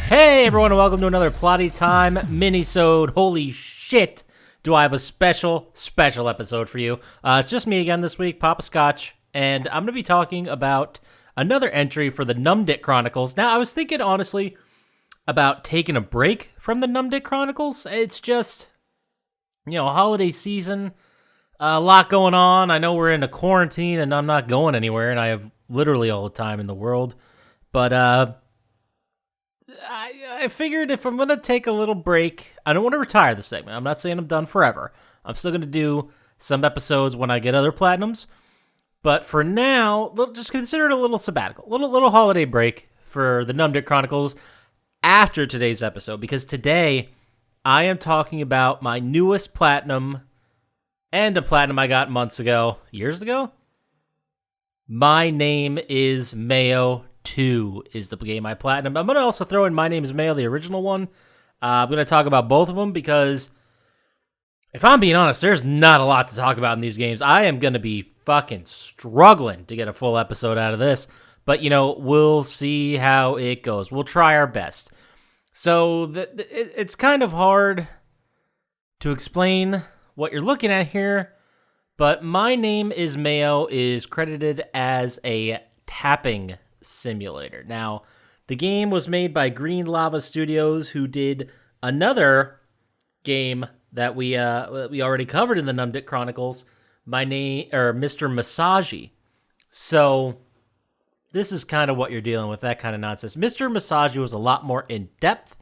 Hey everyone, and welcome to another Plotty Time Minisode. Holy shit, do I have a special episode for you. It's just me again this week, Poppascotch, and I'm going to be talking about another entry for the NUMM Chronicles. Now, I was thinking, honestly, about taking a break from the NUMM Chronicles. It's just, holiday season, a lot going on. I know we're in a quarantine, and I'm not going anywhere, and I have literally all the time in the world, but, I figured if I'm going to take a little break, I don't want to retire the segment. I'm not saying I'm done forever. I'm still going to do some episodes when I get other platinums. But for now, just consider it a little sabbatical, little holiday break for the NUMM Chronicles after today's episode. Because today, I am talking about my newest platinum and a platinum I got years ago. My Name is Mayo 2 is the game I platinum. I'm going to also throw in My Name is Mayo, the original one. I'm going to talk about both of them because, if I'm being honest, there's not a lot to talk about in these games. I am going to be fucking struggling to get a full episode out of this. But, we'll see how it goes. We'll try our best. So, it's kind of hard to explain what you're looking at here. But My Name is Mayo is credited as a tapping simulator. Now, the game was made by Green Lava Studios, who did another game that we already covered in the NUMM Chronicles, Mr. Masagi. So this is kind of what you're dealing with, that kind of nonsense. Mr. Masagi was a lot more in depth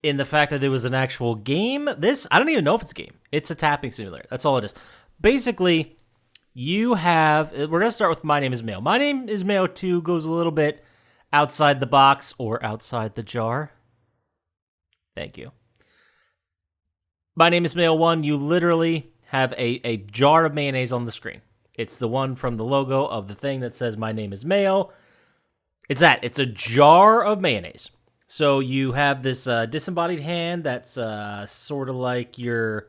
in the fact that it was an actual game. This, I don't even know if it's a game. It's a tapping simulator. That's all it is. Basically, we're going to start with My Name is Mayo. My Name is Mayo 2 goes a little bit outside the box or outside the jar. Thank you. My Name is Mayo 1, you literally have a jar of mayonnaise on the screen. It's the one from the logo of the thing that says My Name is Mayo. It's that. It's a jar of mayonnaise. So you have this disembodied hand that's sort of like your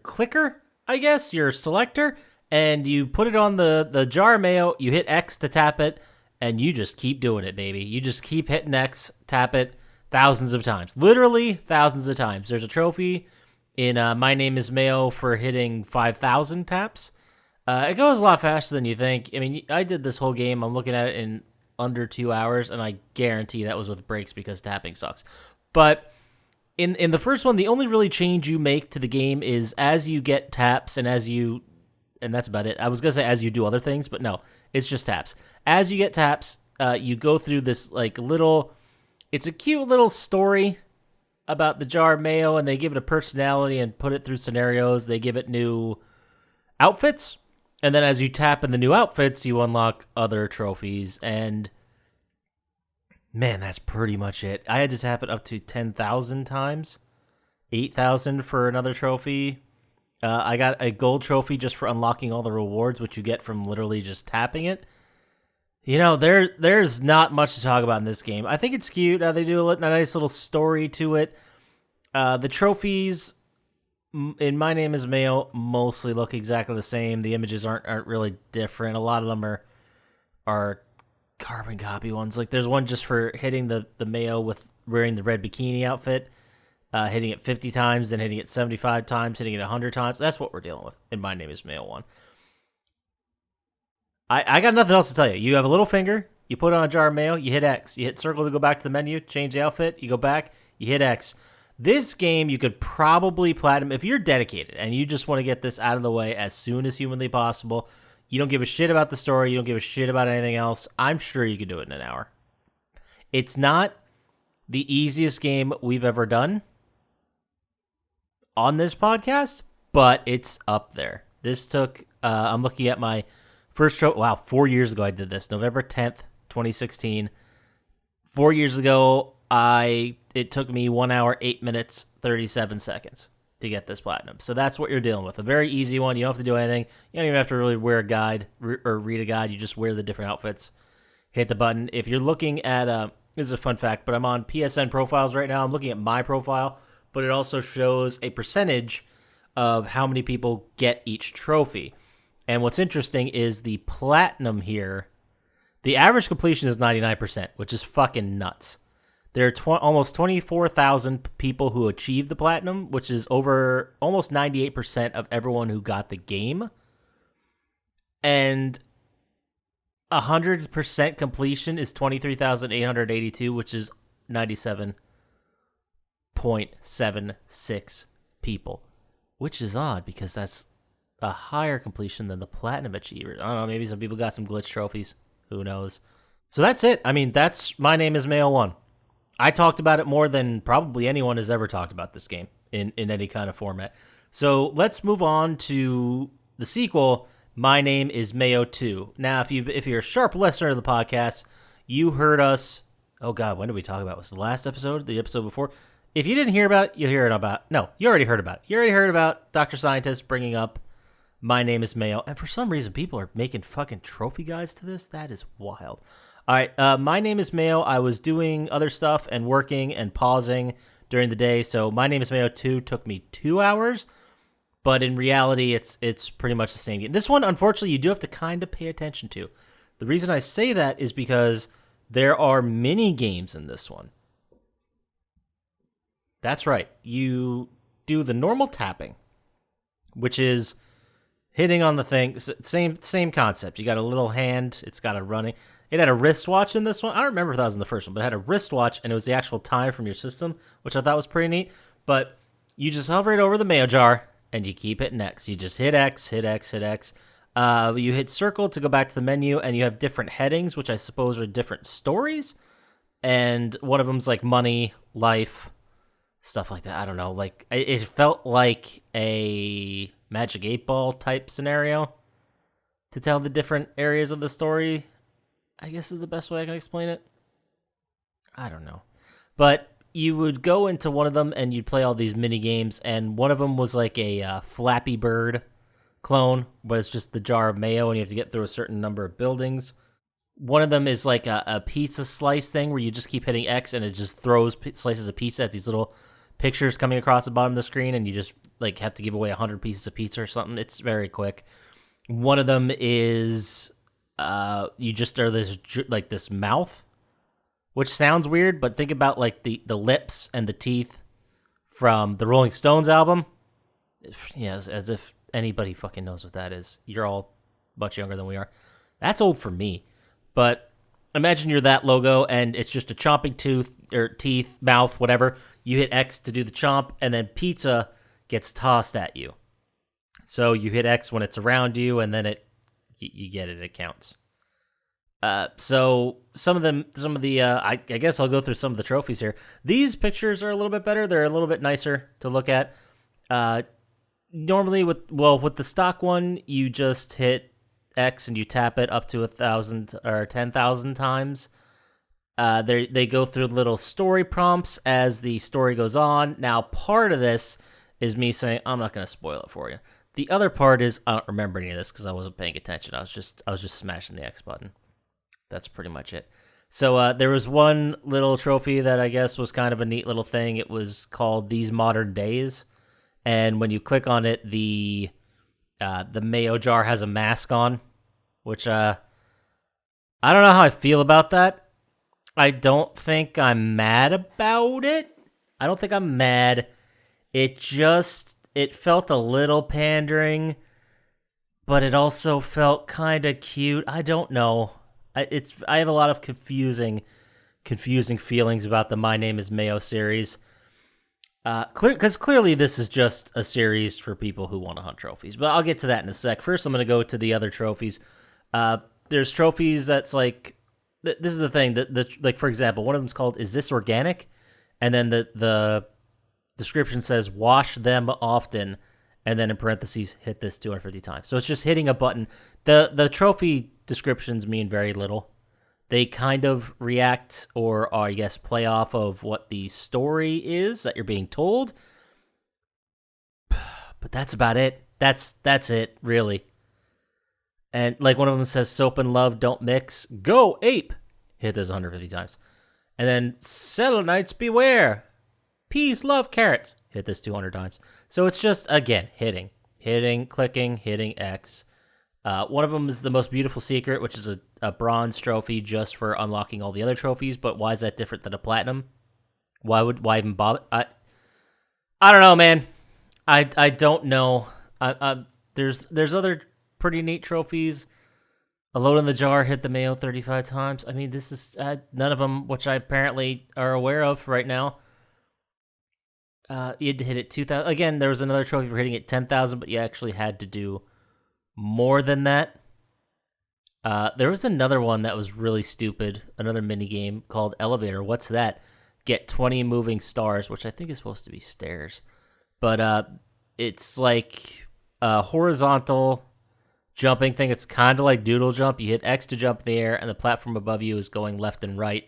clicker, I guess, your selector, and you put it on the jar of mayo, you hit X to tap it, and you just keep doing it, baby. You just keep hitting X, tap it thousands of times. Literally thousands of times. There's a trophy in My Name is Mayo for hitting 5,000 taps. It goes a lot faster than you think. I mean, I did this whole game. I'm looking at it in under 2 hours, and I guarantee that was with breaks because tapping sucks. But in the first one, the only really change you make to the game is as you get taps and and that's about it. I was going to say as you do other things, but no, it's just taps. As you get taps, you go through this it's a cute little story about the jar of mayo, and they give it a personality and put it through scenarios. They give it new outfits, and then as you tap in the new outfits, you unlock other trophies, and man, that's pretty much it. I had to tap it up to 10,000 times. 8,000 for another trophy. I got a gold trophy just for unlocking all the rewards, which you get from literally just tapping it. There's not much to talk about in this game. I think it's cute how they do a nice little story to it. The trophies in My Name is Mayo mostly look exactly the same. The images aren't really different. A lot of them are carbon copy ones. Like there's one just for hitting the mayo with wearing the red bikini outfit, hitting it 50 times, then hitting it 75 times, hitting it 100 times. That's what we're dealing with in My Name is Mayo 1. I got nothing else to tell you. You have a little finger, you put it on a jar of mayo, you hit X. You hit circle to go back to the menu, change the outfit, you go back, you hit X. This game you could probably platinum if you're dedicated and you just want to get this out of the way as soon as humanly possible. You don't give a shit about the story. You don't give a shit about anything else. I'm sure you could do it in an hour. It's not the easiest game we've ever done on this podcast, but it's up there. This took, I'm looking at my first show. Wow, 4 years ago I did this. November 10th, 2016. 4 years ago, it took me 1 hour, 8 minutes, 37 seconds to get this platinum. So that's what you're dealing with. A very easy one. You don't have to do anything. You don't even have to really wear a guide or read a guide. You just wear the different outfits. Hit the button. If you're looking at, this is a fun fact, but I'm on PSN profiles right now. I'm looking at my profile, but it also shows a percentage of how many people get each trophy. And what's interesting is the platinum here The average completion is 99%, which is fucking nuts. There are almost 24,000 people who achieved the platinum, which is over almost 98% of everyone who got the game. And 100% completion is 23,882, which is 97.76 people, which is odd because that's a higher completion than the platinum achievers. I don't know, maybe some people got some glitch trophies. Who knows? So that's it. I mean, that's My Name is Mayo 1. I talked about it more than probably anyone has ever talked about this game in any kind of format. So let's move on to the sequel, My Name is Mayo 2. Now, if you're a sharp listener to the podcast, you heard us. Oh God, when did we talk about it? Was it the last episode? The episode before? If you didn't hear about it, you'll hear it about. No, you already heard about it. You already heard about Dr. Scientist bringing up My Name is Mayo, and for some reason, people are making fucking trophy guides to this. That is wild. All right, My Name is Mayo. I was doing other stuff and working and pausing during the day, so My Name is Mayo 2 took me 2 hours. But in reality, it's pretty much the same game. This one, unfortunately, you do have to kind of pay attention to. The reason I say that is because there are mini games in this one. That's right. You do the normal tapping, which is hitting on the thing. Same concept. You got a little hand. It's got a running. It had a wristwatch in this one. I don't remember if that was in the first one, but it had a wristwatch, and it was the actual time from your system, which I thought was pretty neat. But you just hover it over the mayo jar, and you keep hitting X. You just hit X, hit X, hit X. You hit circle to go back to the menu, and you have different headings, which I suppose are different stories. And one of them's like money, life, stuff like that. I don't know. Like it felt like a Magic 8-Ball type scenario to tell the different areas of the story. I guess is the best way I can explain it. I don't know. But you would go into one of them and you'd play all these mini games, and one of them was like a Flappy Bird clone, but it's just the jar of mayo and you have to get through a certain number of buildings. One of them is like a pizza slice thing where you just keep hitting X and it just throws slices of pizza at these little pictures coming across the bottom of the screen, and you just like have to give away 100 pieces of pizza or something. It's very quick. One of them is you just are this mouth, which sounds weird, but think about like the lips and the teeth from the Rolling Stones album. Yeah, as if anybody fucking knows what that is. You're all much younger than we are. That's old for me. But imagine you're that logo and it's just a chomping tooth or teeth, mouth, whatever. You hit X to do the chomp, and then pizza gets tossed at you. So you hit X when it's around you, and then you get it. It counts. So some of the I guess I'll go through some of the trophies here. These pictures are a little bit better. They're a little bit nicer to look at. Normally with the stock one, you just hit X and you tap it up to 1,000 or 10,000 times. They go through little story prompts as the story goes on. Now, part of this is me saying I'm not going to spoil it for you. The other part is I don't remember any of this because I wasn't paying attention. I was just smashing the X button. That's pretty much it. So there was one little trophy that I guess was kind of a neat little thing. It was called These Modern Days, and when you click on it, the mayo jar has a mask on, which I don't know how I feel about that. I don't think I'm mad about it. I don't think I'm mad. It felt a little pandering, but it also felt kind of cute. I don't know. I have a lot of confusing feelings about the My Name is Mayo series. Because clearly this is just a series for people who want to hunt trophies. But I'll get to that in a sec. First, I'm going to go to the other trophies. There's trophies that's like, this is the thing that like, for example, one of them's called "Is This Organic?" And then the description says "Wash them often," and then in parentheses, hit this 250 times. So it's just hitting a button. The trophy descriptions mean very little. They kind of react or I guess play off of what the story is that you're being told. But that's about it. That's it, really. And like one of them says, "Soap and love don't mix. Go ape." Hit this 150 times. And then "Selenites beware. Peas love carrots." Hit this 200 times. So it's just, again, hitting, clicking, hitting X. One of them is the most beautiful secret, which is a bronze trophy just for unlocking all the other trophies. But why is that different than a platinum? Why even bother? I don't know, man. I don't know. There's other pretty neat trophies. Alone in the Jar hit the Mayo 35 times. I mean, this is none of them, which I apparently are aware of right now. You had to hit it 2,000. Again, there was another trophy for hitting it 10,000, but you actually had to do more than that. There was another one that was really stupid, another mini game called Elevator. What's that? Get 20 moving stars, which I think is supposed to be stairs. But it's like a horizontal jumping thing. It's kind of like Doodle Jump. You hit X to jump in the air, and the platform above you is going left and right,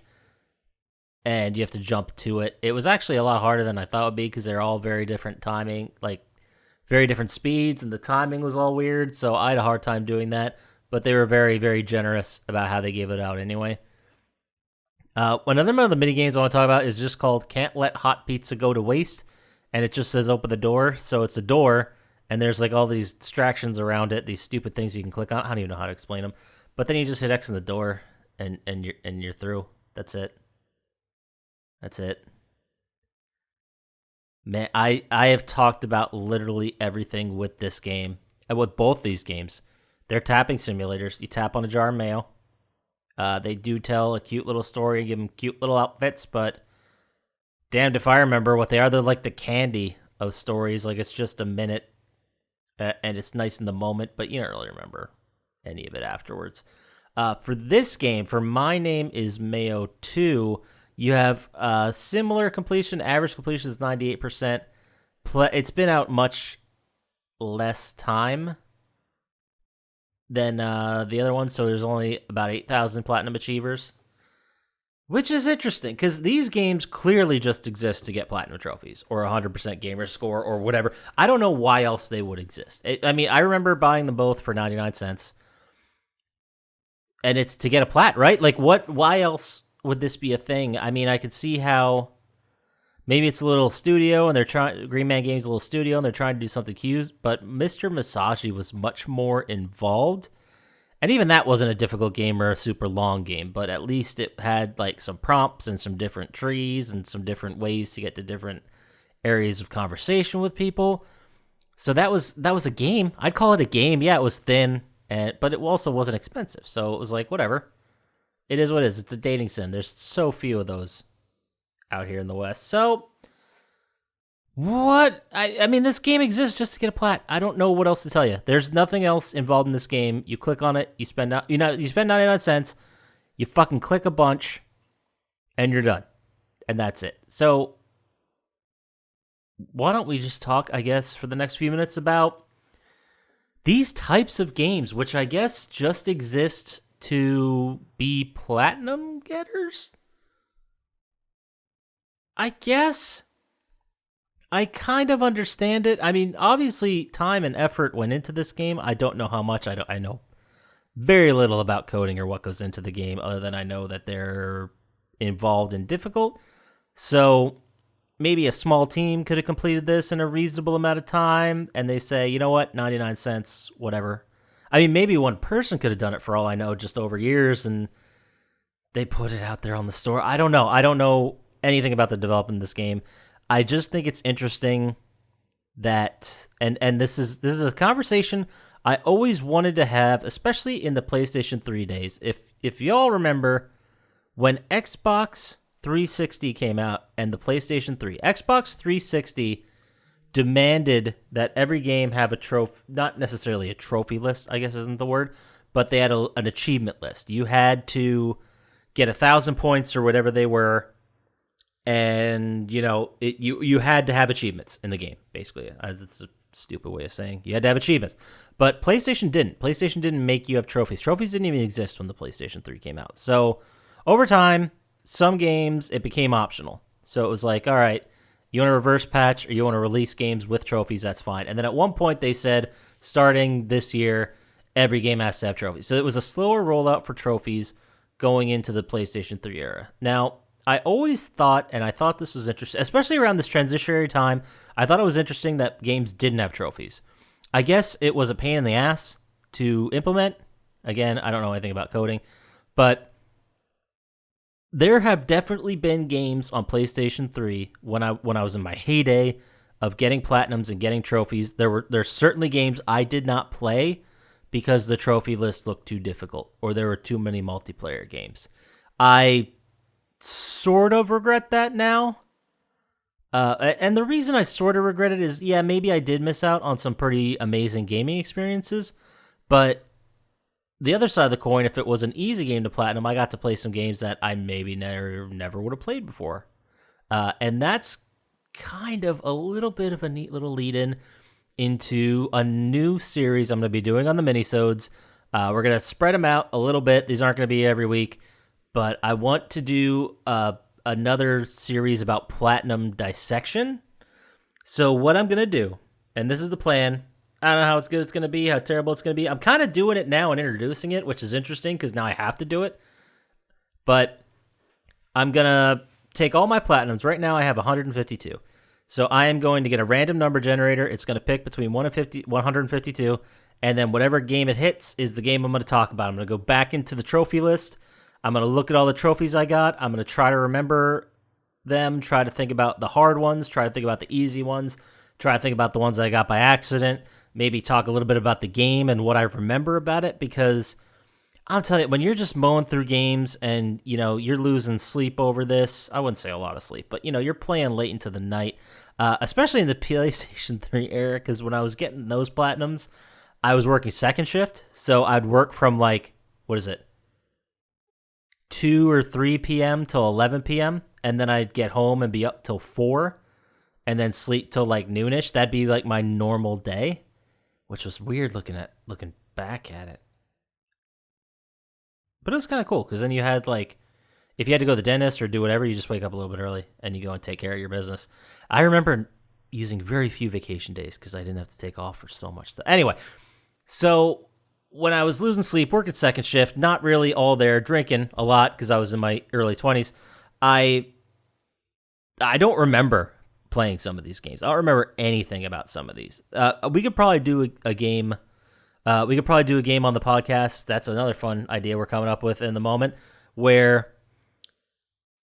and you have to jump to it. It was actually a lot harder than I thought it would be because they're all very different timing, like very different speeds, and the timing was all weird, so I had a hard time doing that, but they were very, very generous about how they gave it out anyway. Another one of the mini games I want to talk about is just called Can't Let Hot Pizza Go to Waste, and it just says open the door, so it's a door, and there's like all these distractions around it, these stupid things you can click on. I don't even know how to explain them, but then you just hit X in the door, and you're through. That's it. Man, I have talked about literally everything with this game, and with both these games. They're tapping simulators. You tap on a jar of mayo. They do tell a cute little story and give them cute little outfits, but damned if I remember what they are. They're like the candy of stories. Like, it's just a minute, and it's nice in the moment, but you don't really remember any of it afterwards. For this game, for My Name is Mayo 2, you have similar completion. Average completion is 98%. It's been out much less time than the other one, so there's only about 8,000 platinum achievers, which is interesting because these games clearly just exist to get platinum trophies or 100% gamer score or whatever. I don't know why else they would exist. I mean, I remember buying them both for 99 cents, and it's to get a plat, right? Like, what? Why else would this be a thing? I mean, I could see how maybe it's a little studio and they're trying, Green Man Games a little studio and they're trying to do something cute, but Mr. Masashi was much more involved. And even that wasn't a difficult game or a super long game, but at least it had like some prompts and some different trees and some different ways to get to different areas of conversation with people. So that was a game. I'd call it a game. Yeah, it was thin, but it also wasn't expensive. So it was like, whatever. It is what it is. It's a dating sim. There's so few of those out here in the West. So, what? I mean, this game exists just to get a plat. I don't know what else to tell you. There's nothing else involved in this game. You click on it, you spend 99 cents, you fucking click a bunch, and you're done. And that's it. So, why don't we just talk, I guess, for the next few minutes about these types of games, which I guess just exist to be platinum getters? I guess I kind of understand it. I mean, obviously, time and effort went into this game. I don't know how much. I know very little about coding or what goes into the game, other than I know that they're involved and difficult. So maybe a small team could have completed this in a reasonable amount of time, and they say, you know what, 99 cents, whatever. I mean, maybe one person could have done it for all I know, just over years, and they put it out there on the store. I don't know. I don't know anything about the development of this game. I just think it's interesting that, and this is a conversation I always wanted to have, especially in the PlayStation 3 days. If y'all remember when Xbox 360 came out and the PlayStation 3, Xbox 360 demanded that every game have a trophy, not necessarily a trophy list, I guess isn't the word, but they had an achievement list. You had to get 1,000 points or whatever they were, and you had to have achievements in the game. Basically, it's a stupid way of saying you had to have achievements, but PlayStation didn't. PlayStation didn't make you have trophies. Trophies didn't even exist when the PlayStation 3 came out. So over time, some games it became optional. So it was like, all right, you want to reverse patch or you want to release games with trophies, that's fine. And then at one point they said, starting this year, every game has to have trophies. So it was a slower rollout for trophies going into the PlayStation 3 era. Now, I always thought, and I thought this was interesting, especially around this transitionary time, I thought it was interesting that games didn't have trophies. I guess it was a pain in the ass to implement. Again, I don't know anything about coding, but there have definitely been games on PlayStation 3 when I was in my heyday of getting platinums and getting trophies. There's certainly games I did not play because the trophy list looked too difficult or there were too many multiplayer games. I sort of regret that now. And the reason I sort of regret it is, yeah, maybe I did miss out on some pretty amazing gaming experiences, but the other side of the coin, if it was an easy game to platinum, I got to play some games that I maybe never would have played before. And that's kind of a little bit of a neat little lead-in into a new series I'm going to be doing on the Minisodes. We're going to spread them out a little bit. These aren't going to be every week, but I want to do another series about platinum dissection. So what I'm going to do, and this is the plan, I don't know how good it's going to be, how terrible it's going to be. I'm kind of doing it now and introducing it, which is interesting because now I have to do it. But I'm going to take all my platinums. Right now I have 152. So I am going to get a random number generator. It's going to pick between 152, and then whatever game it hits is the game I'm going to talk about. I'm going to go back into the trophy list. I'm going to look at all the trophies I got. I'm going to try to remember them, try to think about the hard ones, try to think about the easy ones, try to think about the ones I got by accident, maybe talk a little bit about the game and what I remember about it, because I'll tell you, when you're just mowing through games and, you're losing sleep over this, I wouldn't say a lot of sleep, but, you're playing late into the night, especially in the PlayStation 3 era, because when I was getting those platinums, I was working second shift, so I'd work from 2 or 3 p.m. till 11 p.m., and then I'd get home and be up till 4, and then sleep till noonish. That'd be my normal day, which was weird looking back at it. But it was kind of cool, because then you had, if you had to go to the dentist or do whatever, you just wake up a little bit early, and you go and take care of your business. I remember using very few vacation days, because I didn't have to take off for so much stuff. Anyway, so when I was losing sleep, working second shift, not really all there, drinking a lot, because I was in my early 20s, I don't remember playing some of these games. I don't remember anything about some of these. We could probably do a game. We could probably do a game on the podcast. That's another fun idea we're coming up with in the moment, where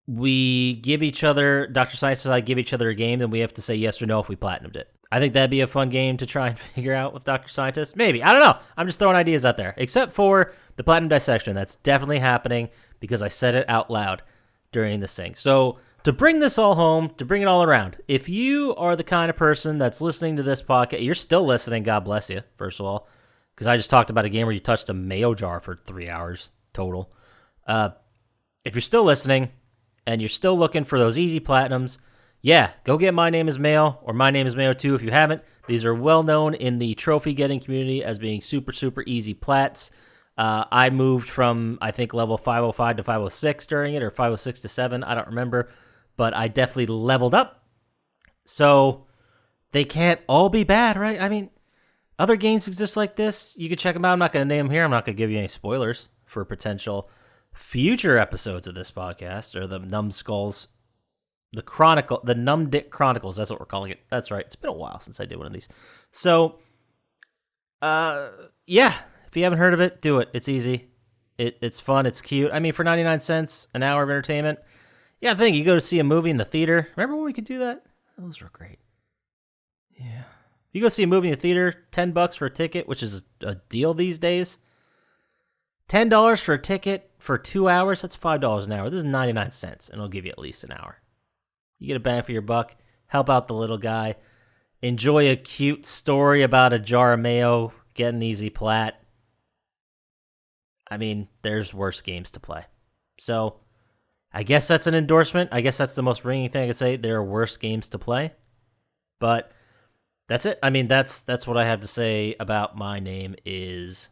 we give each other, Dr. Science and I give each other a game, and we have to say yes or no if we platinumed it. I think that'd be a fun game to try and figure out with Dr. Scientist. Maybe. I don't know. I'm just throwing ideas out there. Except for the platinum dissection. That's definitely happening because I said it out loud during this thing. So to bring this all home, to bring it all around, if you are the kind of person that's listening to this podcast, you're still listening, God bless you, first of all, because I just talked about a game where you touched a Mayo jar for 3 hours total. If you're still listening and you're still looking for those easy platinums, yeah, go get My Name is Mayo or My Name is Mayo 2 if you haven't. These are well known in the trophy getting community as being super, super easy plats. I moved from, I think, level 505 to 506 during it, or 506 to 7. I don't remember, but I definitely leveled up. So they can't all be bad, right? I mean, other games exist like this. You can check them out. I'm not going to name them here. I'm not going to give you any spoilers for potential future episodes of this podcast, or the NUMM SKULLS, the NUMM Chronicles. That's what we're calling it. That's right. It's been a while since I did one of these. So, yeah, if you haven't heard of it, do it. It's easy. It's fun. It's cute. I mean, for 99 cents, an hour of entertainment. Yeah, I think you go to see a movie in the theater. Remember when we could do that? Those were great. Yeah. You go see a movie in the theater, $10 for a ticket, which is a deal these days. $10 for a ticket for 2 hours, that's $5 an hour. This is 99 cents, and it'll give you at least an hour. You get a bang for your buck, help out the little guy, enjoy a cute story about a jar of mayo, get an easy plat. I mean, there's worse games to play. So, I guess that's an endorsement. I guess that's the most ringing thing I could say. There are worse games to play. But that's it. I mean, that's what I have to say about My Name is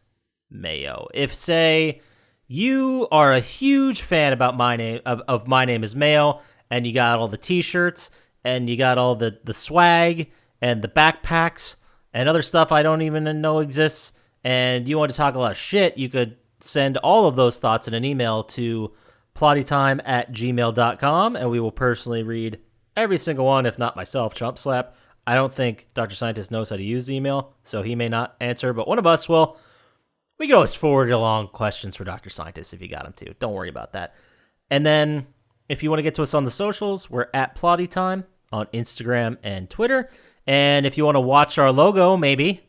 Mayo. If, say, you are a huge fan about My Name is Mayo, and you got all the t-shirts, and you got all the swag, and the backpacks, and other stuff I don't even know exists, and you want to talk a lot of shit, you could send all of those thoughts in an email to plottytime@gmail.com, and we will personally read every single one, if not myself, Chump Slap. I don't think Dr. Scientist knows how to use the email, so he may not answer, but one of us will. We can always forward along questions for Dr. Scientist if you got them too. Don't worry about that. And then if you want to get to us on the socials, we're at Plottytime on Instagram and Twitter. And if you want to watch our logo, maybe,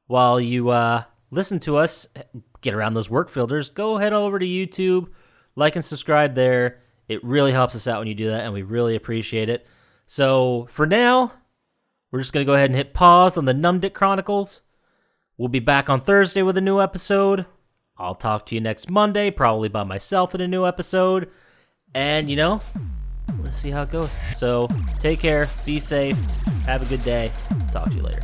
while you listen to us, get around those work filters, go head over to YouTube, like and subscribe there. It really helps us out when you do that, and we really appreciate it. So for now, we're just going to go ahead and hit pause on the NUMM Chronicles. We'll be back on Thursday with a new episode. I'll talk to you next Monday, probably by myself in a new episode. And, let's see how it goes. So take care, be safe, have a good day. Talk to you later.